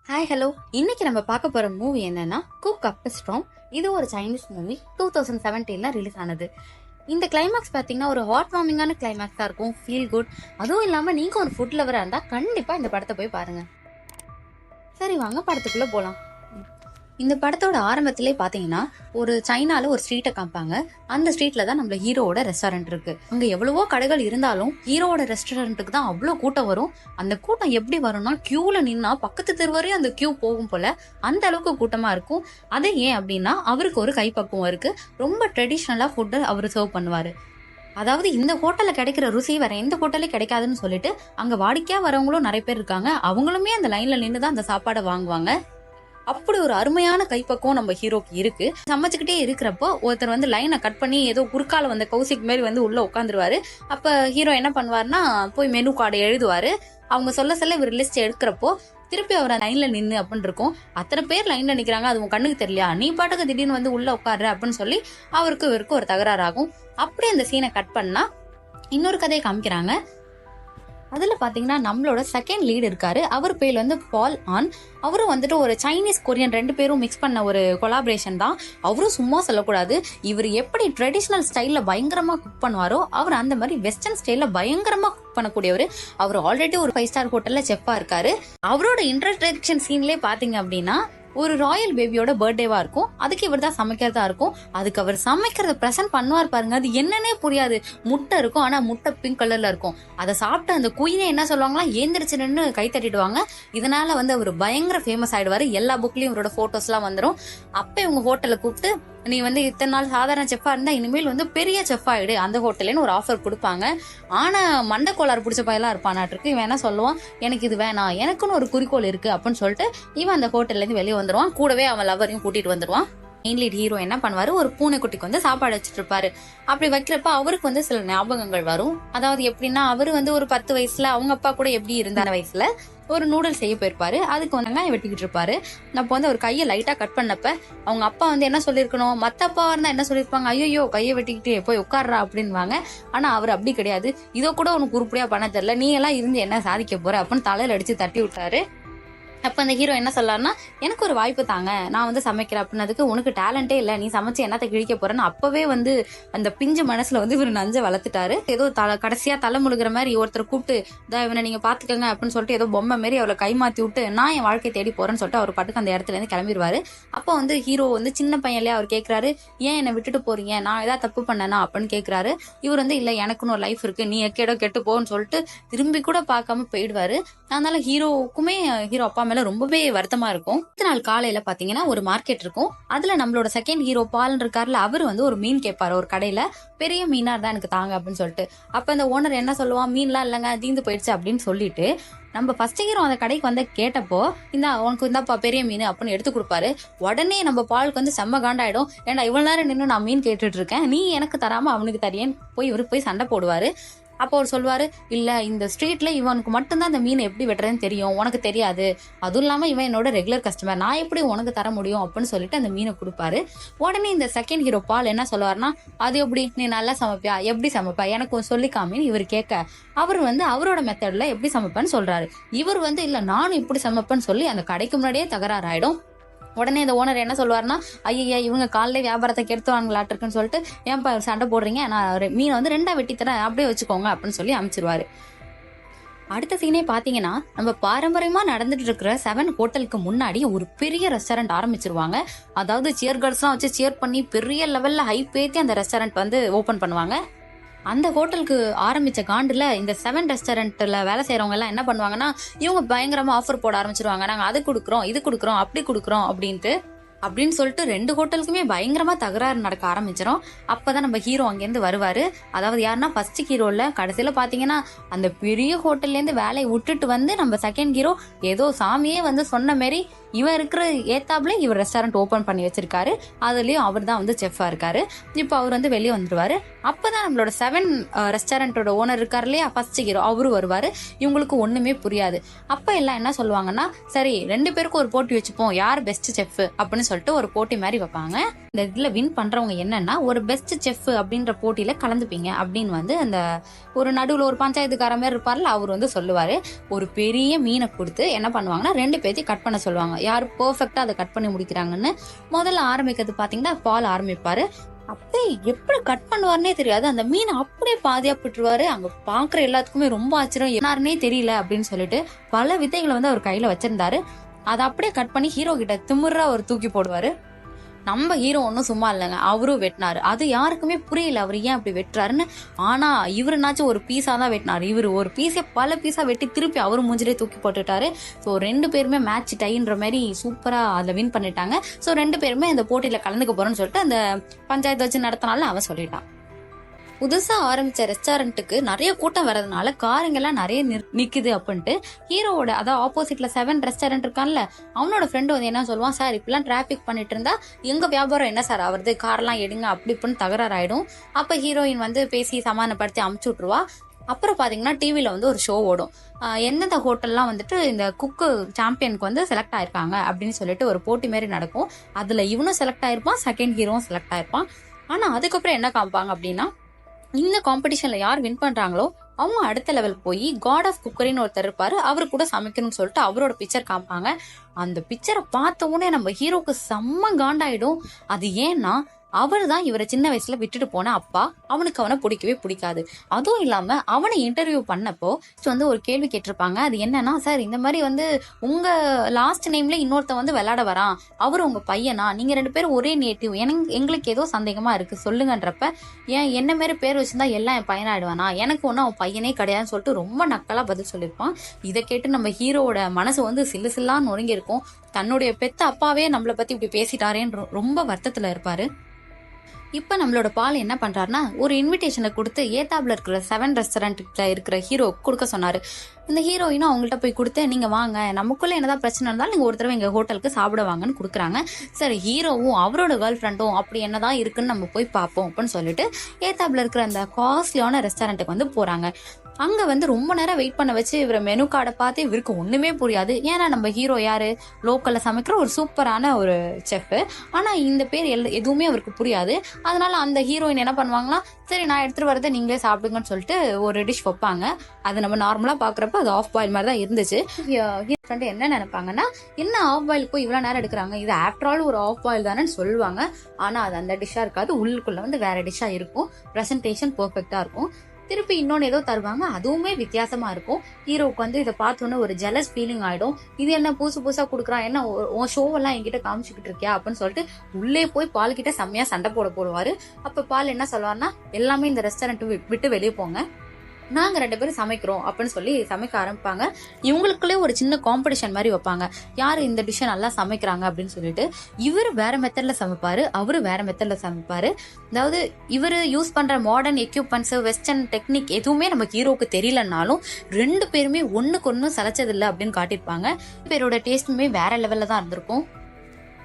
Hi hello. இன்னைக்கு நம்ம பார்க்க போற மூவி என்னன்னா குக் அப் ஸ்ட்ராங். இது ஒரு சைனீஸ் மூவி 2017 ரிலீஸ் ஆனது. இந்த கிளைமேக்ஸ் பார்த்தீங்கன்னா ஒரு ஹார்ட் வார்மிங்கான கிளைமேக்ஸா இருக்கும். Feel good. அதுவும் இல்லாம நீங்க ஒரு ஃபுட் லவரா இருந்தா கண்டிப்பா இந்த படத்தை போய் பாருங்க. சரி வாங்க படத்துக்குள்ள போலாம். இந்த படத்தோட ஆரம்பத்திலே பாத்தீங்கன்னா ஒரு சைனால ஒரு ஸ்ட்ரீட்டை காமிப்பாங்க. அந்த ஸ்ட்ரீட்ல தான் நம்ம ஹீரோவோட ரெஸ்டாரண்ட் இருக்கு. அங்க எவ்வளவோ கடைகள் இருந்தாலும் ஹீரோவோட ரெஸ்டாரண்ட்டுக்கு தான் அவ்வளவு கூட்டம் வரும். அந்த கூட்டம் எப்படி வரும்னா கியூல நின்னா பக்கத்து தெரு வரையும் அந்த கியூ போகும் போல அந்த அளவுக்கு கூட்டமா இருக்கும். அது ஏன் அப்படின்னா அவருக்கு ஒரு கைப்பக்குவம் இருக்கு. ரொம்ப ட்ரெடிஷ்னலா ஃபுட்டு அவர் சர்வ் பண்ணுவாரு. அதாவது இந்த ஹோட்டல்ல கிடைக்கிற ருசி வேற எந்த ஹோட்டலே கிடைக்காதுன்னு சொல்லிட்டு அங்க வாடிக்கையா வரவங்களும் நிறைய பேர் இருக்காங்க. அவங்களுமே அந்த லைன்ல நின்று தான் அந்த சாப்பாடை வாங்குவாங்க. அப்படி ஒரு அருமையான கைப்பக்கம் நம்ம ஹீரோக்கு இருக்கு. சமைச்சுக்கிட்டே இருக்கிறப்போ ஒருத்தர் வந்து லைனை கட் பண்ணி ஏதோ குறுக்கால வந்த கௌசிக் மாரி வந்து உள்ள உட்காந்துருவாரு. அப்ப ஹீரோ என்ன பண்ணுவாருன்னா போய் மெனு கார்டு எழுதுவாரு. அவங்க சொல்ல இவர் லிஸ்ட் எடுக்கிறப்போ திருப்பி அவர் லைன்ல நின்று அப்படின்னு இருக்கும். அத்தனை பேர் லைன்ல நிக்கிறாங்க, அது உன் கண்ணுக்கு தெரியலையா, நீ பாட்டுக்கு திடீர்னு வந்து உள்ள உட்காரு அப்படின்னு சொல்லி இவருக்கு ஒரு தகராறு ஆகும். அப்படியே அந்த சீனை கட் பண்ணா இன்னொரு கதையை காமிக்கிறாங்க. அதுல பாத்தீங்கன்னா நம்மளோட செகண்ட் லீட் இருக்காரு. அவர் பேர் வந்து பால் ஆன். அவரும் வந்துட்டு ஒரு சைனீஸ் கொரியன் ரெண்டு பேரும் மிக்ஸ் பண்ண ஒரு கொலாபரேஷன் தான். அவரும் சும்மா சொல்லக்கூடாது. இவர் எப்படி ட்ரெடிஷ்னல் ஸ்டைல்ல பயங்கரமா குக் பண்ணுவாரோ அவர் அந்த மாதிரி வெஸ்டர்ன் ஸ்டைல்ல பயங்கரமா குக் பண்ணக்கூடியவர். அவர் ஆல்ரெடி ஒரு 5 ஸ்டார் ஹோட்டல்ல செஃப்பா இருக்காரு. அவரோட இன்ட்ரடக்ஷன் சீன்லயே பாத்தீங்க அப்படின்னா ஒரு ராயல் பேபியோட பர்த்டேவா இருக்கும். அதுக்கு இவர் தான் சமைக்கிறதா இருக்கும். அதுக்கு அவர் சமைக்கிறத பிரசன்ட் பண்ணுவார் பாருங்க, அது என்னன்னே புரியாது. முட்டை இருக்கும், ஆனா முட்டை பிங்க் கலர்ல இருக்கும். அதை சாப்பிட்டு அந்த குயினே என்ன சொல்லுவாங்களா, ஏந்திரிச்சு நின்று கை தட்டிடுவாங்க. இதனால வந்து அவர் பயங்கர ஃபேமஸ் ஆயிடுவாரு. எல்லா புக்லயும் இவரோட போட்டோஸ் எல்லாம் வந்துடும். அப்ப இவங்க ஹோட்டலை கூப்பிட்டு நீ வந்து இத்தனை நாள் சாதாரண செஃப்பா இருந்தா இனிமேல் வந்து பெரிய செஃப் ஆயிடு அந்த ஹோட்டல்னு ஒரு ஆஃபர் கொடுப்பாங்க. ஆனா மண்டை கோளாறு பிடிச்ச பையெல்லாம் இருப்பானாட்டிருக்கு. இவன் என்ன சொல்லுவான், எனக்கு இது வேணாம், எனக்குன்னு ஒரு குறிக்கோள் இருக்கு அப்படின்னு சொல்லிட்டு இவன் அந்த ஹோட்டல்ல இருந்து வெளியே வந்துருவான். கூடவே அவன் லவரையும் கூட்டிட்டு வந்துருவான். மெயின் லீட் ஹீரோ என்ன பண்ணுவாரு, ஒரு பூனைக்குட்டிக்கு வந்து சாப்பாடு வச்சுட்டு இருப்பாரு. அப்படி வைக்கிறப்ப அவருக்கு வந்து சில ஞாபகங்கள் வரும். அதாவது எப்படின்னா அவரு வந்து ஒரு 10 வயசுல அவங்க அப்பா கூட எப்படி இருந்தான வயசுல ஒரு நூடுல்ஸ் செய்ய போயிருப்பாரு. அதுக்கு வெங்காயம் வெட்டிக்கிட்டு இருப்பாரு. அப்போ வந்து அவர் கையை லைட்டா கட் பண்ணப்ப அவங்க அப்பா வந்து என்ன சொல்லிருக்கணும், மத்த அப்பா இருந்தா என்ன சொல்லிருப்பாங்க, ஐயோ கையை வெட்டிக்கிட்டு போய் உட்கார்றா அப்படின்வாங்க. ஆனா அவர் அப்படி கிடையாது. இதோ கூட உனக்கு உருப்படியா பண்ண தெரியல, நீ எல்லாம் இருந்து என்ன சாதிக்க போற அப்படின்னு தலையில அடிச்சு தட்டி விட்டாரு. அப்ப அந்த ஹீரோ என்ன சொல்லாருன்னா, எனக்கு ஒரு வாய்ப்பு தாங்க, நான் வந்து சமைக்கிறேன் அப்படின்னதுக்கு, உனக்கு டேலண்டே இல்ல, நீ சமைச்சு என்னத்த கிழிக்க போறேன்னு அப்பவே வந்து அந்த பிஞ்சு மனசுல வந்து இவர் நஞ்ச வளர்த்துட்டாரு. ஏதோ கடைசியா தலை முழுகிற மாதிரி ஒருத்தர் கூப்பிட்டு இவனை நீங்க பாத்துக்கங்க அப்படின்னு சொல்லிட்டு ஏதோ பொம்மை மாரி அவளை கைமாத்தி விட்டு நான் என் வாழ்க்கை தேடி போறேன்னு சொல்லிட்டு அவர் பாட்டுக்கு அந்த இடத்துல இருந்து கிளம்பிடுவாரு. அப்போ வந்து ஹீரோ வந்து சின்ன பையன்லயே அவர் கேட்கிறாரு, ஏன் என்னை விட்டுட்டு போறீங்க, நான் ஏதாவது தப்பு பண்ணனா அப்படின்னு கேட்கிறாரு. இவர் வந்து இல்ல எனக்குன்னு ஒரு லைஃப் இருக்கு, நீ எக்கேடோ கெட்டு போன்னு சொல்லிட்டு திரும்பி கூட பார்க்காம போயிடுவாரு. அதனால ஹீரோவுக்குமே ஹீரோ அப்பா மேல ரொம்பவே வருத்தமா இருக்கும். அடுத்த நாள் காலையில பாத்தீங்கன்னா ஒரு மார்க்கெட் இருக்கும். அதுல நம்மளோட செகண்ட் ஹீரோ பால் இருக்காருல, அவர் வந்து ஒரு மீன் கேட்பாரு ஒரு கடையில. பெரிய மீனா இருந்தா எனக்கு தாங்க அப்படின்னு சொல்லிட்டு. அப்ப அந்த ஓனர் என்ன சொல்லுவான், மீன்லாம் இல்லங்க தீந்து போயிடுச்சு அப்படின்னு சொல்லிட்டு நம்ம ஃபர்ஸ்ட் ஹீரோ அந்த கடைக்கு வந்து கேட்டப்போ உனக்கு இந்தாப்பா பெரிய மீன் அப்படின்னு எடுத்து கொடுப்பாரு. உடனே நம்ம பாலுக்கு வந்து செம்ம காண்டாயிடும். ஏன்னா இவ்வளவு நேரம் நின்று நான் மீன் கேட்டுட்டு இருக்கேன், நீ எனக்கு தராம அவனுக்கு தரியேன்னு போய் சண்டை போடுவாரு. அப்போ அவர் சொல்வாரு, இல்ல இந்த ஸ்ட்ரீட்ல இவனுக்கு மட்டும்தான் இந்த மீன் எப்படி வெட்டுறதுன்னு தெரியும், உனக்கு தெரியாது, அதுவும் இல்லாம இவன் என்னோட ரெகுலர் கஸ்டமர், நான் எப்படி உனக்கு தர முடியும் அப்படின்னு சொல்லிட்டு அந்த மீனை கொடுப்பாரு. உடனே இந்த செகண்ட் ஹீரோ பால் என்ன சொல்லுவாருன்னா, அது எப்படி நீ நல்லா சமைப்பியா, எப்படி சமைப்பா எனக்கு சொல்லிக்காமின்னு இவர் கேட்க அவர் வந்து அவரோட மெத்தட்ல எப்படி சமைப்பான்னு சொல்றாரு. இவர் வந்து இல்ல நானும் இப்படி சமைப்பேன்னு சொல்லி அந்த கடைக்கு முன்னாடியே தகராறு ஆயிடும். உடனே இந்த ஓனர் என்ன சொல்லுவாருன்னா, ஐயா இவங்க காலையில வியாபாரத்தை கெடுத்துவாங்களாட்டிருக்குன்னு சொல்லிட்டு ஏன்பா சண்டை போடுறீங்க, நான் மீனை வந்து 2 வெட்டி தரேன் அப்படியே வச்சுக்கோங்க அப்படின்னு சொல்லி அமைச்சிருவாரு. அடுத்த சீனே பாத்தீங்கன்னா நம்ம பாரம்பரியமா நடந்துட்டு இருக்கிற 7 ஹோட்டலுக்கு முன்னாடி ஒரு பெரிய ரெஸ்டாரண்ட் ஆரம்பிச்சிருவாங்க. அதாவது சியர் கேர்ள்ஸ் எல்லாம் வச்சு சியர் பண்ணி பெரிய லெவல்ல ஹைப் ஏத்தி அந்த ரெஸ்டாரண்ட் வந்து ஓபன் பண்ணுவாங்க. அந்த ஹோட்டலுக்கு ஆரம்பிச்ச காண்டுல இந்த 7 ரெஸ்டாரண்ட்ல வேலை செய்யறவங்க எல்லாம் என்ன பண்ணுவாங்கன்னா, இவங்க பயங்கரமா ஆஃபர் போட ஆரம்பிச்சிருவாங்க. நாங்க அது கொடுக்குறோம், இது கொடுக்குறோம், அப்படி கொடுக்குறோம் அப்படின்னு சொல்லிட்டு 2 ஹோட்டலுக்குமே பயங்கரமா தகராறு நடக்க ஆரம்பிச்சிடும். அப்பதான் நம்ம ஹீரோ அங்கேருந்து வருவாரு. அதாவது யாருன்னா ஃபர்ஸ்ட் ஹீரோல கடைசியில பாத்தீங்கன்னா அந்த பெரிய ஹோட்டல்ல இருந்து வேலையை விட்டுட்டு வந்து நம்ம செகண்ட் ஹீரோ ஏதோ சாமியே வந்து சொன்ன மாதிரி இவன் இருக்கிற ஏத்தாப்ல இவர் ரெஸ்டாரண்ட் ஓபன் பண்ணி வச்சிருக்காரு. அதுலயும் அவர் தான் வந்து செஃப்பா இருக்காரு. இப்போ அவர் வந்து வெளியே வந்துருவாரு. அப்பதான் நம்மளோட 7 ரெஸ்டாரண்டோட ஓனர் இருக்காரு இல்லையா ஃபர்ஸ்ட் ஹீரோ, அவரு வருவாரு. இவங்களுக்கு ஒண்ணுமே புரியாது. அப்ப எல்லாம் என்ன சொல்லுவாங்கன்னா, சரி 2 பேருக்கும் ஒரு போட்டி வச்சுப்போம், யார் பெஸ்ட் செஃப் அப்படின்னு சொல்லிட்டு ஒரு போட்டி மாதிரி வைப்பாங்க. இந்த இதுல வின் பண்றவங்க என்னன்னா ஒரு பெஸ்ட் செஃப் அப்படின்ற போட்டியில கலந்துப்பீங்க அப்படின்னு வந்து அந்த ஒரு நடுவுல ஒரு பஞ்சாயத்துக்கார மாதிரி இருப்பார்ல, அவர் வந்து சொல்லுவாரு. ஒரு பெரிய மீனை கொடுத்து என்ன பண்ணுவாங்கன்னா 2 பேத்தையும் கட் பண்ண சொல்லுவாங்க. யாரு பெர்ஃபெக்டா அதை கட் பண்ணி முடிக்கிறாங்கன்னு. முதல்ல ஆரம்பிக்கிறது பாத்தீங்கன்னா பால் ஆரம்பிப்பாரு. அப்படியே எப்படி கட் பண்ணுவாருன்னே தெரியாது. அந்த மீன் அப்படியே பாதியா விட்டுருவாரு. அங்க பாக்குற எல்லாத்துக்குமே ரொம்ப ஆச்சரியம், யாருன்னே தெரியல அப்படின்னு சொல்லிட்டு பல வித்தைகளை வந்து அவர் கையில வச்சிருந்தாரு. அதை அப்படியே கட் பண்ணி ஹீரோ கிட்ட திமிரா அவர் தூக்கி போடுவாரு. நம்ம ஹீரோ ஒன்னும் சும்மா இல்லைங்க, அவரும் வெட்டினாரு. அது யாருக்குமே புரியல அவர் ஏன் அப்படி வெட்டுறாருன்னு. ஆனா இவருனாச்சும் ஒரு பீஸா தான் வெட்டினாரு. இவர் ஒரு பீஸை பல பீஸா வெட்டி திருப்பி அவரு மூஞ்சிலே தூக்கி போட்டுட்டாரு. ஸோ 2 பேருமே மேட்ச் டைன்ற மாதிரி சூப்பரா அதுல வின் பண்ணிட்டாங்க. ஸோ 2 பேருமே அந்த போட்டியில கலந்துக்க போறோம்னு சொல்லிட்டு அந்த பஞ்சாயத்து வச்சு நடத்தினால அவன் சொல்லிட்டான். புதுசா ஆரம்பிச்ச ரெஸ்டாரண்ட்டுக்கு நிறைய கூட்டம் வரதுனால காருங்கெல்லாம் நிறைய நிக்குது அப்படின்ட்டு ஹீரோவோட அதாவது ஆப்போசிட்ல 7 ரெஸ்டாரண்ட் இருக்கான்ல, அவனோட ஃப்ரெண்டு வந்து என்ன சொல்லுவான், சார் இப்பெல்லாம் டிராபிக் பண்ணிட்டு இருந்தா எங்க வியாபாரம் என்ன சார் ஆகுறது, கார்லாம் எடுங்க அப்படி இப்படின்னு தகராறு ஆயிடும். அப்ப ஹீரோயின் வந்து பேசி சமாதானப்படுத்தி அமுச்சு விட்டுருவா. அப்புறம் பாத்தீங்கன்னா டிவில வந்து ஒரு ஷோ ஓடும். எந்தெந்த ஹோட்டல்லாம் வந்துட்டு இந்த குக்கு சாம்பியனுக்கு வந்து செலக்ட் ஆயிருக்காங்க அப்படின்னு சொல்லிட்டு ஒரு போட்டி மாதிரி நடக்கும். அதுல இவனும் செலக்ட் ஆயிருப்பான், செகண்ட் ஹீரோவும் செலக்ட் ஆயிருப்பான். ஆனா அதுக்கப்புறம் என்ன காமிப்பாங்க அப்படின்னா, இந்த காம்படிஷன்ல யார் வின் பண்றாங்களோ அவங்க அடுத்த லெவல் போய் காட் ஆஃப் குக்கரின்னு ஒருத்தர் இருப்பாரு, அவரு கூட சமைக்கணும்னு சொல்லிட்டு அவரோட பிக்சர் காமிப்பாங்க. அந்த பிக்சரை பார்த்த உடனே நம்ம ஹீரோக்கு செம்ம காண்டாயிடும். அது ஏன்னா அவர் தான் இவரை சின்ன வயசுல விட்டுட்டு போன அப்பா. அவனுக்கு அவனை பிடிக்கவே பிடிக்காது. அதுவும் இல்லாம அவனை இன்டர்வியூ பண்ணப்போ வந்து ஒரு கேள்வி கேட்டிருப்பாங்க. அது என்னன்னா, சார் இந்த மாதிரி வந்து உங்க லாஸ்ட் நேம்ல இன்னொருத்த வந்து விளையாட வரான், அவரு உங்க பையனா, நீங்க 2 பேரும் ஒரே நேட்டிவ், எங்களுக்கு ஏதோ சந்தேகமா இருக்கு சொல்லுங்கன்றப்ப, ஏன் என்ன மாதிரி பேர் வச்சிருந்தா எல்லாம் என் பையனாயிடுவானா, எனக்கு ஒன்னும் அவன் பையனே கிடையாதுன்னு சொல்லிட்டு ரொம்ப நக்கலா பதில் சொல்லியிருப்பான். இதை கேட்டு நம்ம ஹீரோவோட மனசு வந்து சில்லு சில்லான்னு நொறுங்கி இருக்கும். தன்னுடைய பெத்த அப்பாவே நம்மளை பத்தி இப்படி பேசிட்டாரேன்னு ரொம்ப வருத்தத்துல இருப்பாரு. இப்ப நம்மளோட பால் என்ன பண்றாருன்னா, ஒரு இன்விடேஷனை கொடுத்து ஏத்தாப்ல இருக்கிற 7 ரெஸ்டாரண்ட்ல இருக்கிற ஹீரோ கொடுக்க சொன்னாரு. இந்த ஹீரோயினும் அவங்கள்ட்ட போய் கொடுத்து, நீங்க வாங்க, நமக்குள்ள என்னதான் பிரச்சனை இருந்தாலும் நீங்க ஒரு தடவை எங்க ஹோட்டலுக்கு சாப்பிட வாங்கன்னு கொடுக்குறாங்க. சரி, ஹீரோவும் அவரோட கேர்ள் ஃப்ரெண்டும் அப்படி என்னதான் இருக்குன்னு நம்ம போய் பார்ப்போம் அப்படின்னு சொல்லிட்டு ஏத்தாப்ல இருக்கிற அந்த காஸ்ட்லியான ரெஸ்டாரண்ட்டுக்கு வந்து போறாங்க. அங்க வந்து ரொம்ப நேரம் வெயிட் பண்ண வச்சு இவரை மெனு கார்டை பார்த்து இவருக்கு ஒண்ணுமே புரியாது. ஏன்னா நம்ம ஹீரோ யாரு, லோக்கல்ல சமைக்கிற ஒரு சூப்பரான ஒரு செஃப். ஆனா இந்த பேர் எதுவுமே அவருக்கு புரியாது. அதனால அந்த ஹீரோயின் என்ன பண்ணுவாங்கன்னா, சரி நான் எடுத்துட்டு வரதை நீங்களே சாப்பிடுங்கன்னு சொல்லிட்டு ஒரு டிஷ் வைப்பாங்க. அது நம்ம நார்மலா பாக்குறப்ப அது ஆஃப் பாயில் மாதிரி தான் இருந்துச்சு. என்ன நினைப்பாங்கன்னா, என்ன ஆஃப் பாயில் போய் இவ்வளவு நேரம் எடுக்கிறாங்க, இது ஆஃப்டர் ஆல் ஒரு ஆஃப் பாயில் தானேன்னு சொல்லுவாங்க. ஆனா அது அந்த டிஷ்ஷா இருக்காது, உள்ளுக்குள்ள வந்து வேற டிஷ்ஷா இருக்கும். பிரசன்டேஷன் பெர்ஃபெக்டா இருக்கும். திருப்பி இன்னொன்னு ஏதோ தருவாங்க, அதுவுமே வித்தியாசமா இருக்கும். ஹீரோக்கு வந்து இதை பார்த்தோன்னே ஒரு ஜெலஸ் ஃபீலிங் ஆயிடும். இது என்ன புதுசு புதுசா கொடுக்குறான், என்ன உன் ஷோவெல்லாம் என்கிட்ட காமிச்சுக்கிட்டு இருக்கியா அப்படின்னு சொல்லிட்டு உள்ளே போய் பால் கிட்ட செம்மையா சண்டை போடுவாரு. அப்ப பால் என்ன சொல்லுவாருன்னா, எல்லாமே இந்த ரெஸ்டாரண்ட் விட்டு வெளியே போங்க, நாங்க 2 பேரும் சமைக்கிறோம் அப்படின்னு சொல்லி சமைக்க ஆரம்பிப்பாங்க. இவங்களுக்குள்ளே ஒரு சின்ன காம்படிஷன் மாதிரி வைப்பாங்க, யாரு இந்த டிஷ்ஷை நல்லா சமைக்கிறாங்க அப்படின்னு சொல்லிட்டு. இவர் வேற மெத்தட்ல சமைப்பாரு, அவரு வேற மெத்தட்ல சமைப்பாரு. அதாவது இவரு யூஸ் பண்ற மாடர்ன் எக்யூப்மெண்ட்ஸ், வெஸ்டர்ன் டெக்னிக் எதுவுமே நம்ம ஹீரோக்கு தெரியலனாலும் 2 பேருமே ஒண்ணுக்கு ஒண்ணு சளைச்சதில்லை அப்படின்னு காட்டியிருப்பாங்க. பேரோட டேஸ்ட்டுமே வேற லெவல்ல தான் இருந்திருக்கும்.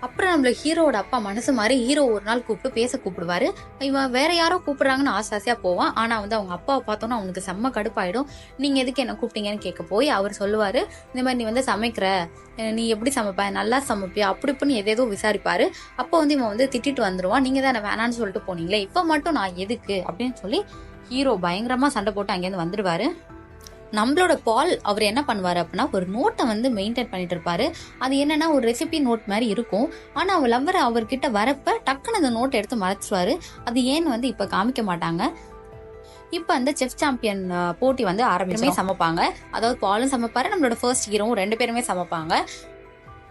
அப்புறம் நம்மள ஹீரோட அப்பா மனசு மாதிரி ஹீரோ ஒரு நாள் கூப்பிட்டு பேச கூப்பிடுவாரு. இவன் வேற யாரோ கூப்பிடுறாங்கன்னு ஆசையா போவான். ஆனா வந்து அவங்க அப்பாவை பார்த்தோன்னா அவனுக்கு செம்ம கடுப்பாயிடும். நீங்க எதுக்கு என்ன கூப்பிட்டீங்கன்னு கேட்க போய் அவர் சொல்லுவாரு, இந்த மாதிரி நீ வந்து சமைக்கிற, நீ எப்படி சமைப்ப, நல்லா சமைப்பியா அப்படி இப்படின்னு எதேதோ விசாரிப்பாரு. அப்போ வந்து இவன் வந்து திட்டிட்டு வந்துருவான், நீங்க தான் என்ன வேணான்னு சொல்லிட்டு போனீங்களே, இப்ப மட்டும் நான் எதுக்கு அப்படின்னு சொல்லி ஹீரோ பயங்கரமா சண்டை போட்டு அங்கேருந்து வந்துடுவாரு. நம்மளோட பால் அவர் என்ன பண்ணுவாரு அப்படின்னா, ஒரு நோட்டை வந்து மெயின்டைன் பண்ணிட்டு இருப்பாரு. அது என்னன்னா ஒரு ரெசிபி நோட் மாதிரி இருக்கும். ஆனா அவ லவ்வர் அவர்கிட்ட வரப்ப டக்குன்னு அந்த நோட்டை எடுத்து மறைச்சிருவாரு. அது ஏன்னு வந்து இப்ப காமிக்க மாட்டாங்க. இப்ப அந்த செஃப் சாம்பியன் போட்டி வந்து ஆரம்பிச்சுமே சமைப்பாங்க. அதாவது பாலும் சமைப்பாரு, நம்மளோட ஃபர்ஸ்ட் ஹீரோவும் 2 பேருமே சமைப்பாங்க.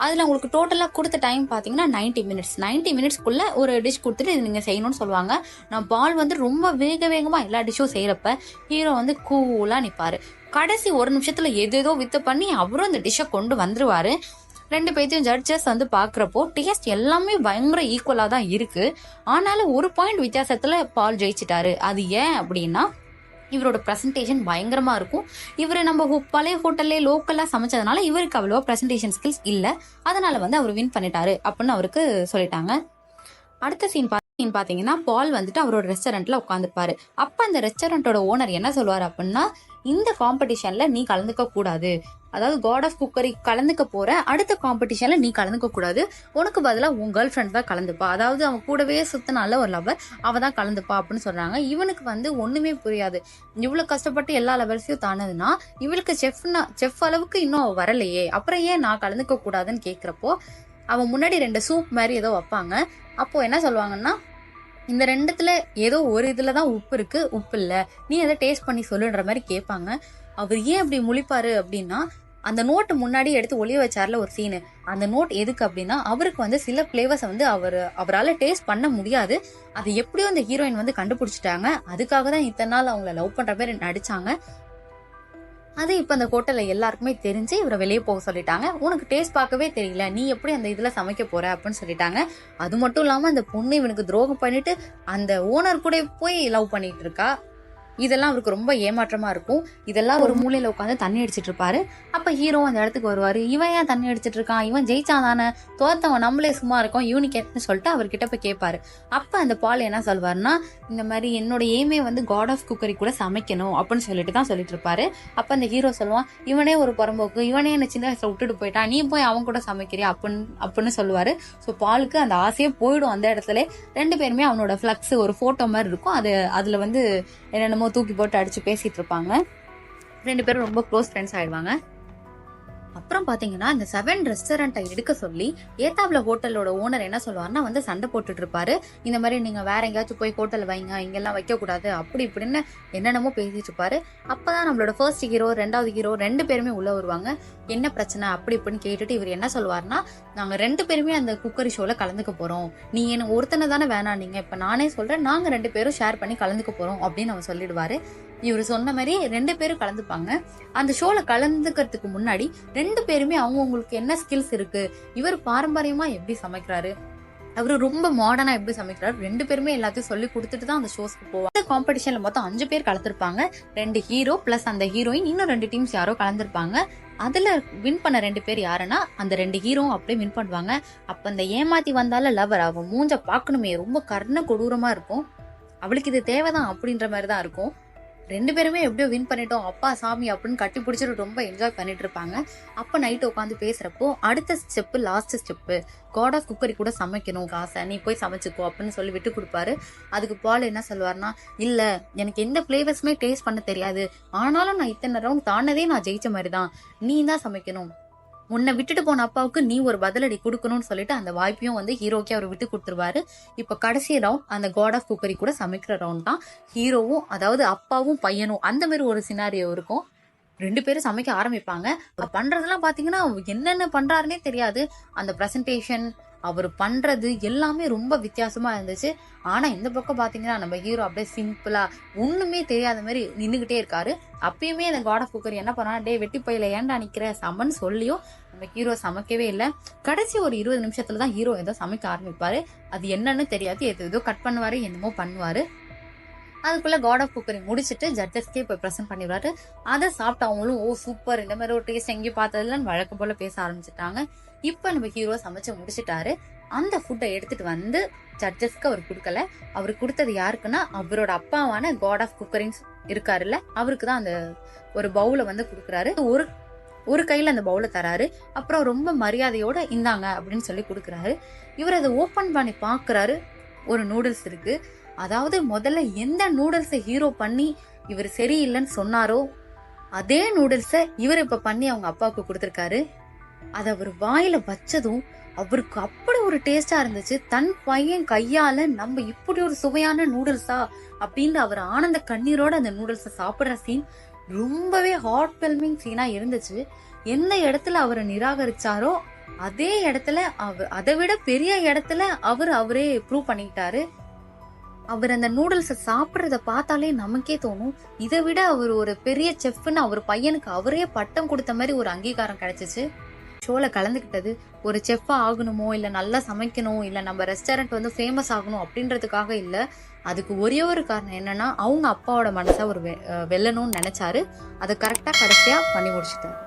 அதுல உங்களுக்கு டோட்டலா கொடுத்த டைம் பாத்தீங்கன்னா 90 மினிட்ஸ்க்குள்ள ஒரு டிஷ் கொடுத்துட்டு இது நீங்க செய்யணும்னு சொல்லுவாங்க. நான் பால் வந்து ரொம்ப வேகமா எல்லா டிஷ்ஷும் செய்யறப்ப ஹீரோ வந்து கூலா நிப்பாரு. கடைசி ஒரு நிமிஷத்துல ஏதேதோ வித்து பண்ணி அவரும் அந்த டிஷ்ஷை கொண்டு வந்துருவாரு. 2 பேர்த்தையும் ஜட்ஜஸ் வந்து பாக்குறப்போ டேஸ்ட் எல்லாமே பயங்கர ஈக்குவலா தான் இருக்கு. ஆனாலும் ஒரு பாயிண்ட் வித்தியாசத்துல பால் ஜெயிச்சிட்டாரு. அது ஏன் அப்படின்னா, இவரோட பிரசன்டேஷன் பயங்கரமா இருக்கும். இவரு நம்ம பழைய ஹோட்டல்லே லோக்கலா சமைச்சதுனால இவருக்கு அவ்வளவா பிரசன்டேஷன் ஸ்கில்ஸ் இல்ல. அதனால வந்து அவர் வின் பண்ணிட்டாரு அப்படின்னு அவருக்கு சொல்லிட்டாங்க. அடுத்த சீன் பாத்தீங்கன்னா, பால் வந்துட்டு அவரோட ரெஸ்டாரண்ட்ல உட்காந்துருப்பாரு. அப்ப அந்த ரெஸ்டாரண்டோட ஓனர் என்ன சொல்லுவாரு அப்படின்னா, இந்த காம்படிஷன்ல நீ கலந்துக்க கூடாது, அதாவது காட் ஆஃப் குக்கரி கலந்துக்க போற அடுத்த காம்படிஷன்ல நீ கலந்துக்க கூடாது, உனக்கு பதிலா உன் கேர்ள் ஃப்ரெண்ட் தான் கலந்துப்பா, அதாவது அவன் கூடவே சுத்தினால ஒரு லவர் அவ தான் கலந்துப்பா அப்படின்னு சொல்றாங்க. இவனுக்கு வந்து ஒண்ணுமே புரியாது. இவ்வளவு கஷ்டப்பட்டு எல்லா லெவல்ஸையும் தானதுன்னா இவளுக்கு செஃப் அளவுக்கு இன்னும் அவ வரலையே, அப்புறம் ஏன் நான் கலந்துக்க கூடாதுன்னு கேக்குறப்போ அவன் முன்னாடி 2 சூப் மாதிரி ஏதோ வைப்பாங்க. அப்போ என்ன சொல்லுவாங்கன்னா, இந்த 2த்துல ஏதோ ஒரு இதுலதான் உப்பு இருக்கு, உப்பு இல்ல, நீ அதை டேஸ்ட் பண்ணி சொல்லுன்ற மாதிரி கேட்பாங்க. அவர் ஏன் அப்படி முழிப்பாரு அப்படின்னா, அந்த நோட்டு முன்னாடி எடுத்து ஒளிய வச்சார்ல ஒரு சீனு, அந்த நோட் எதுக்கு அப்படின்னா அவருக்கு வந்து சில பிளேவர்ஸ் வந்து அவரால் டேஸ்ட் பண்ண முடியாது, அது எப்படியோ அந்த ஹீரோயின் வந்து கண்டுபிடிச்சிட்டாங்க. அதுக்காக தான் இத்தனை நாள் அவங்கள லவ் பண்ற பேர் நடிச்சாங்க. அது இப்ப அந்த ஹோட்டல்ல எல்லாருக்குமே தெரிஞ்சு இவரை வெளியே போக சொல்லிட்டாங்க. உனக்கு டேஸ்ட் பார்க்கவே தெரியல, நீ எப்படி அந்த இதுல சமைக்க போற அப்படின்னு சொல்லிட்டாங்க. அது மட்டும் இல்லாம அந்த பொண்ணு இவனுக்கு துரோகம் பண்ணிட்டு அந்த ஓனர் கூட போய் லவ் பண்ணிட்டு இருக்கா. இதெல்லாம் அவருக்கு ரொம்ப ஏமாற்றமா இருக்கும். இதெல்லாம் ஒரு மூலையில உட்காந்து தண்ணி அடிச்சிட்டு இருப்பாரு. அப்ப ஹீரோ அந்த இடத்துக்கு வருவாரு. இவன் ஏன் தண்ணி அடிச்சிட்டு இருக்கான், இவன் ஜெயிச்சான் தானே, தோத்தவன் நம்மளே சும்மா இருக்கோம், யூனிக் என்ன சொல்லிட்டு அவர்கிட்ட போய் கேட்பாரு. அப்ப அந்த பால் என்ன சொல்வாருன்னா, இந்த மாதிரி என்னோட எய்மே வந்து காட் ஆஃப் குக்கரி கூட சமைக்கணும் அப்படின்னு சொல்லிட்டு தான் சொல்லிட்டு இருப்பாரு. அப்ப அந்த ஹீரோ சொல்லுவான், இவனே ஒரு புறம்போக்கு, இவனே என்ன சின்ன வயசுல விட்டுட்டு போயிட்டான், நீ போய் அவன் கூட சமைக்கிறியா அப்படின்னு சொல்லுவாரு. ஸோ பாலுக்கு அந்த ஆசையே போயிடும். அந்த இடத்துல 2 பேருமே அவனோட ஃபிளக்ஸ் ஒரு போட்டோ மாதிரி இருக்கும், அதுல வந்து என்னென்னமோ தூக்கி போட்டு அடிச்சு பேசிட்டு இருப்பாங்க. 2 பேரும் ரொம்ப க்ளோஸ் ஃப்ரெண்ட்ஸ் ஆயிடுவாங்க. அப்புறம் பாத்தீங்கன்னா இந்த 7 ரெஸ்டாரண்ட்டை எடுக்க சொல்லி ஏத்தாப்ல ஹோட்டலோட ஓனர் என்ன சொல்லுவாருன்னா வந்து சண்டை போட்டுட்டு இருப்பாரு. இந்த மாதிரி நீங்க வேற எங்கேயாச்சும் போய் ஹோட்டல் வைங்க, இங்கெல்லாம் வைக்க கூடாது அப்படி இப்படின்னு என்னென்னமோ பேசிட்டு இருப்பாரு. அப்பதான் நம்மளோட ஃபர்ஸ்ட் ஹீரோ 2வது ஹீரோ 2 பேருமே உள்ள வருவாங்க. என்ன பிரச்சனை அப்படி இப்படின்னு கேட்டுட்டு இவர் என்ன சொல்லுவாருன்னா, நாங்க 2 பேருமே அந்த குக்கரி ஷோல கலந்துக்க போறோம், நீ எனக்கு ஒருத்தனை தானே வேணாம், நீங்க இப்ப நானே சொல்றேன், நாங்க 2 பேரும் ஷேர் பண்ணி கலந்துக்க போறோம் அப்படின்னு அவன் சொல்லிடுவாரு. இவர் சொன்ன மாதிரி 2 பேரும் கலந்துப்பாங்க. அந்த ஷோல கலந்துக்கிறதுக்கு முன்னாடி 2 பேருமே அவங்களுக்கு என்ன ஸ்கில்ஸ் இருக்கு, இவர் பாரம்பரியமா எப்படி சமைக்கிறாரு, அவரு ரொம்ப மாடர்னா எப்படி சமைக்கிறாரு, 2 பேருமே எல்லாத்தையும் சொல்லி கொடுத்துட்டு தான் அந்த ஷோஸ்க்கு போவாங்க. காம்படிஷன்ல மொத்தம் 5 பேர் கலந்துருப்பாங்க. 2 ஹீரோ பிளஸ் அந்த ஹீரோயின், இன்னும் 2 டீம்ஸ் யாரோ கலந்துருப்பாங்க. அதுல வின் பண்ண 2 பேர் யாருன்னா அந்த 2 ஹீரோ அப்படியே வின் பண்ணுவாங்க. அப்ப அந்த ஏமாத்தி வந்தால லவர், அவன் மூஞ்ச பாக்கணுமே, ரொம்ப கர்ண கொடூரமா இருக்கும். அவளுக்கு இது தேவைதான் அப்படின்ற மாதிரி தான் இருக்கும். 2 பேருமே எப்படியோ வின் பண்ணிட்டோம், அப்பா சாமி அப்படின்னு கட்டி பிடிச்சிட்டு ரொம்ப என்ஜாய் பண்ணிட்டு இருப்பாங்க. அப்ப நைட்டு உட்காந்து பேசுறப்போ அடுத்த step, last step, god of cookery கூட சமைக்கணும் காசை, நீ போய் சமைச்சுக்கோ அப்படின்னு சொல்லி விட்டு கொடுப்பாரு. அதுக்கு பால் என்ன சொல்லுவாருன்னா, இல்ல எனக்கு எந்த பிளேவர்ஸுமே டேஸ்ட் பண்ண தெரியாது, ஆனாலும் நான் இத்தனை ரவுண்ட் தானதே நான் ஜெயிச்ச மாதிரி தான், நீ தான் சமைக்கணும், உன்னை விட்டுட்டு போன அப்பாவுக்கு நீ ஒரு பதிலடி கொடுக்கணும்னு சொல்லிட்டு அந்த வாய்ப்பையும் வந்து ஹீரோக்கே அவர் விட்டு கொடுத்துருவாரு. இப்ப கடைசி ரவுண்ட் அந்த காட் ஆஃப் குக்கரி கூட சமைக்கிற ரவுண்ட் தான். ஹீரோவும் அதாவது அப்பாவும் பையனும் அந்த மாதிரி ஒரு சினாரியோ இருக்கும். 2 பேரும் சமைக்க ஆரம்பிப்பாங்க. பண்றதெல்லாம் பாத்தீங்கன்னா என்னென்ன பண்றாருன்னே தெரியாது. அந்த பிரசன்டேஷன், அவர் பண்றது எல்லாமே ரொம்ப வித்தியாசமா இருந்துச்சு. ஆனா இந்த பக்கம் பாத்தீங்கன்னா நம்ம ஹீரோ அப்படியே சிம்பிளா ஒண்ணுமே தெரியாத மாதிரி நின்னுகிட்டே இருக்காரு. அப்பயுமே அந்த காட் ஆஃப் குக்கர் என்ன பண்ணா, டே வெட்டி பையில ஏன்டா நிக்கிற சமன்னு சொல்லியும் நம்ம ஹீரோ சமைக்கவே இல்லை. கடைசி ஒரு 20 நிமிஷத்துலதான் ஹீரோ ஏதோ சமைக்க ஆரம்பிப்பாரு. அது என்னன்னு தெரியாது, ஏதோ கட் பண்ணுவாரு, என்னமோ பண்ணுவாரு. அதுக்குள்ள காட் ஆஃப் குக்கரி முடிச்சுட்டு ஜட்ஜஸ்க்கே போய் ப்ரெசென்ட் பண்ணிடுவாரு. அதை சாப்பிட்டு அவங்களும் ஓ சூப்பர், இந்த மாதிரி ஒரு டேஸ்ட் எங்கேயும் பார்த்ததுலன்னு வழக்கம் போல பேச ஆரம்பிச்சுட்டாங்க. இப்ப நம்ம ஹீரோ சமைச்சு முடிச்சுட்டாரு. அந்த ஃபுட்டை எடுத்துட்டு வந்து ஜட்ஜஸ்க்கு அவர் கொடுக்கல. அவர் கொடுத்தது யாருக்குன்னா அவரோட அப்பாவான காட் ஆஃப் குக்கரிங் இருக்காருல்ல, அவருக்கு தான் அந்த ஒரு பவுல வந்து கொடுக்குறாரு. ஒரு கையில அந்த பவுல தராரு. அப்புறம் ரொம்ப மரியாதையோட இந்தாங்க அப்படின்னு சொல்லி கொடுக்குறாரு. இவர் அதை ஓபன் பண்ணி பாக்குறாரு. ஒரு நூடுல்ஸ் இருக்கு. அதாவது முதல்ல எந்த நூடுல்ஸை ஹீரோ பண்ணி இவர் சரியில்லைன்னு சொன்னாரோ அதே நூடுல்ஸை இவர் இப்ப பண்ணி அவங்க அப்பாவுக்கு கொடுத்திருக்காரு. அத அவர் வாயில வச்சதும் அவருக்கு அப்படி ஒரு டேஸ்டா இருந்துச்சு. தன் பையன் கையால நம்ம இப்படி ஒரு சுவையான நூடுல்ஸா அப்படின்னு அவர் ஆனந்த கண்ணீரோட அந்த நூடுல்ஸை சாப்பிடுற சீன் ரொம்பவே ஹார்ட் வெல்மிங் சீனா இருந்துச்சு. எந்த இடத்துல அவரை நிராகரிச்சாரோ அதே இடத்துல அதை விட பெரிய இடத்துல அவரே ப்ரூவ் பண்ணிக்கிட்டாரு. அவர் அந்த நூடுல்ஸை சாப்பிட்றத பார்த்தாலே நமக்கே தோணும், இதை விட அவர் ஒரு பெரிய செஃப்னு அவர் பையனுக்கு அவரே பட்டம் கொடுத்த மாதிரி ஒரு அங்கீகாரம் கிடைச்சிச்சு. ஷோல கலந்துக்கிட்டது ஒரு செஃப்பா ஆகணுமோ, இல்ல நல்லா சமைக்கணும், இல்ல நம்ம ரெஸ்டாரண்ட் வந்து ஃபேமஸ் ஆகணும் அப்படின்றதுக்காக இல்ல. அதுக்கு ஒரே ஒரு காரணம் என்னன்னா அவங்க அப்பாவோட மனசை ஒரு வெல்லணும்னு நினைச்சாரு. அதை கரெக்டா கடைசியா பண்ணி முடிச்சுட்டாரு.